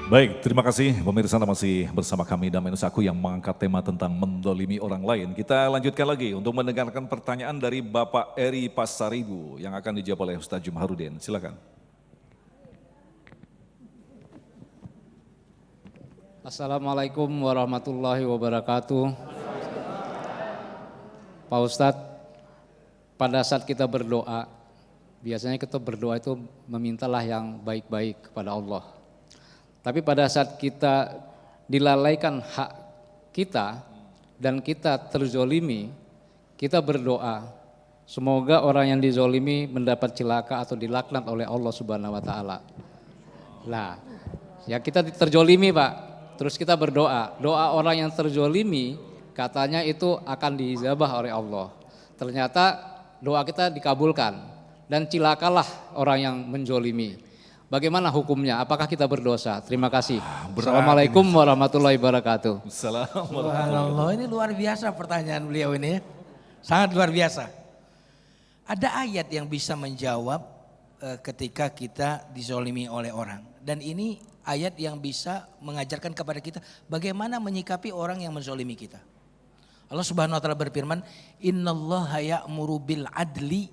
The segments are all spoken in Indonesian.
Baik, terima kasih pemirsa Anda masih bersama kami dan Aku yang mengangkat tema tentang mendolimi orang lain. Kita lanjutkan lagi untuk mendengarkan pertanyaan dari Bapak Eri Pasaribu yang akan dijawab oleh Ustaz Jumharudin. Silakan. Assalamualaikum warahmatullahi wabarakatuh. Pak Ustadz, pada saat kita berdoa, biasanya kita berdoa itu memintalah yang baik-baik kepada Allah. Tapi pada saat kita dilalaikan hak kita dan kita terzolimi, kita berdoa, semoga orang yang dizolimi mendapat celaka atau dilaknat oleh Allah Subhanahu wa Ta'ala. Nah, ya kita terzolimi Pak, terus kita berdoa, doa orang yang terzolimi katanya itu akan diijabah oleh Allah. Ternyata doa kita dikabulkan dan cilakalah orang yang menzolimi. Bagaimana hukumnya? Apakah kita berdosa? Terima kasih. Assalamualaikum warahmatullahi wabarakatuh. Subhanallah, ini luar biasa pertanyaan beliau ini. Sangat luar biasa. Ada ayat yang bisa menjawab ketika kita dizolimi oleh orang. Dan ini ayat yang bisa mengajarkan kepada kita bagaimana menyikapi orang yang menzolimi kita. Allah Subhanahu wa Ta'ala berfirman, Innallaha ya'muru bil adli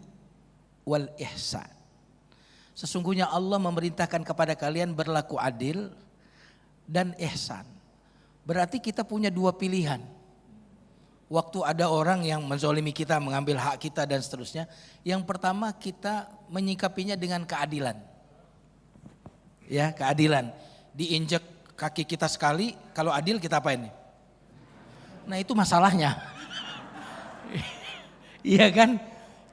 wal ihsan. Sesungguhnya Allah memerintahkan kepada kalian berlaku adil dan ihsan. Berarti kita punya dua pilihan. Waktu ada orang yang menzolimi kita, mengambil hak kita dan seterusnya. Yang pertama kita menyikapinya dengan keadilan. Ya, keadilan. Diinjek kaki kita sekali, kalau adil kita apain? Nah itu masalahnya. Iya kan?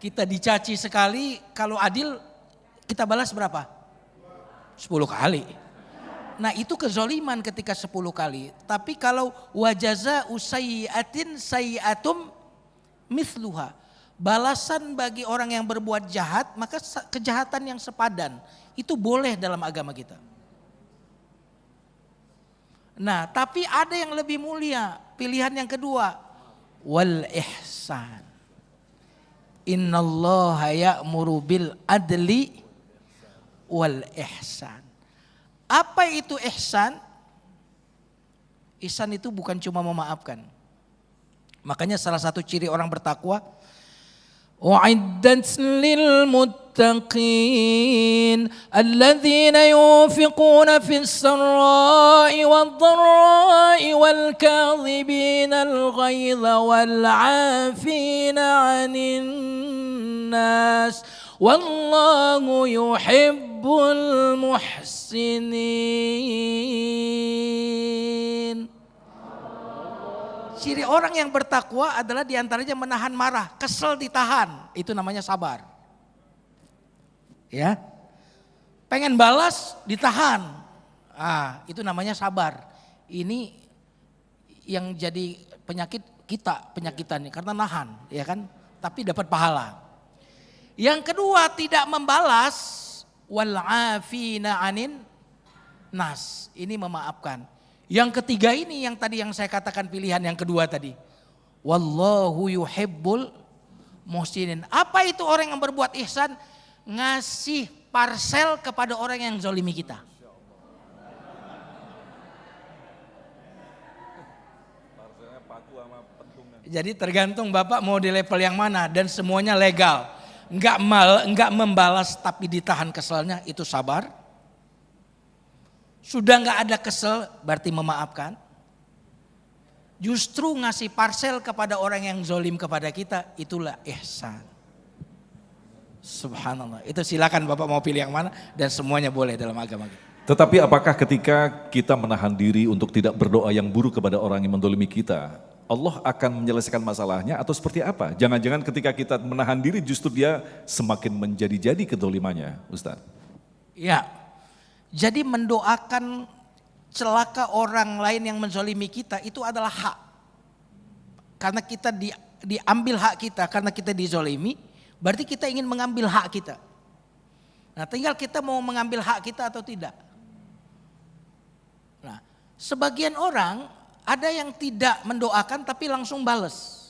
Kita dicaci sekali, kalau adil kita balas berapa? 10 kali. Nah itu kezoliman ketika 10 kali. Tapi kalau wajaza usayyatin sayyatum mithluha. Balasan bagi orang yang berbuat jahat, maka kejahatan yang sepadan. Itu boleh dalam agama kita. Nah tapi ada yang lebih mulia. Pilihan yang kedua. Wal ihsan. Innallaha ya'muru bil adli wal ihsan. Apa itu ihsan? Ihsan itu bukan cuma memaafkan. Makanya salah satu ciri orang bertakwa, wa'iddat lil muttaqin alladzina yunfiquna fis sarra'i wad dharra'i wal kadhibina al ghaidha wal 'afina 'anil nas wallahu yuhibbul muhsinin. Ciri orang yang bertakwa adalah diantaranya menahan marah, kesel ditahan, itu namanya sabar. Ya, pengen balas ditahan, itu namanya sabar. Ini yang jadi penyakit kita, penyakitan ini karena nahan, ya kan? Tapi dapat pahala. Yang kedua tidak membalas, wal afina anin nas, ini memaafkan. Yang ketiga ini yang tadi yang saya katakan pilihan yang kedua tadi. Wallahu yuhibbul muhsinin. Apa itu orang yang berbuat ihsan? Ngasih parsel kepada orang yang zolimi kita. Jadi tergantung Bapak mau di level yang mana dan semuanya legal. Enggak membalas tapi ditahan keselnya, itu sabar. Sudah enggak ada kesel berarti memaafkan. Justru ngasih parsel kepada orang yang zolim kepada kita, itulah ihsan. Subhanallah. Itu silakan Bapak mau pilih yang mana dan semuanya boleh dalam agama kita. Tetapi apakah ketika kita menahan diri untuk tidak berdoa yang buruk kepada orang yang mendolimi kita, Allah akan menyelesaikan masalahnya atau seperti apa? Jangan-jangan ketika kita menahan diri justru dia semakin menjadi-jadi kedolimannya, Ustaz. Ya, jadi mendoakan celaka orang lain yang menzolimi kita itu adalah hak. Karena kita diambil hak kita, karena kita dizolimi, berarti kita ingin mengambil hak kita. Nah tinggal kita mau mengambil hak kita atau tidak. Nah sebagian orang ada yang tidak mendoakan tapi langsung bales.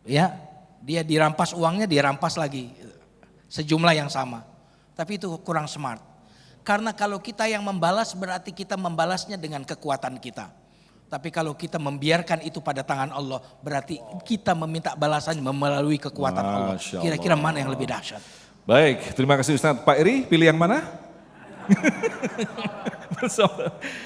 Ya, dia dirampas uangnya, dirampas lagi sejumlah yang sama. Tapi itu kurang smart. Karena kalau kita yang membalas berarti kita membalasnya dengan kekuatan kita. Tapi kalau kita membiarkan itu pada tangan Allah berarti kita meminta balasannya melalui kekuatan Allah. Masya Allah. Kira-kira mana yang lebih dahsyat? Baik, terima kasih Ustaz. Pak Eri, pilih yang mana? Bersama.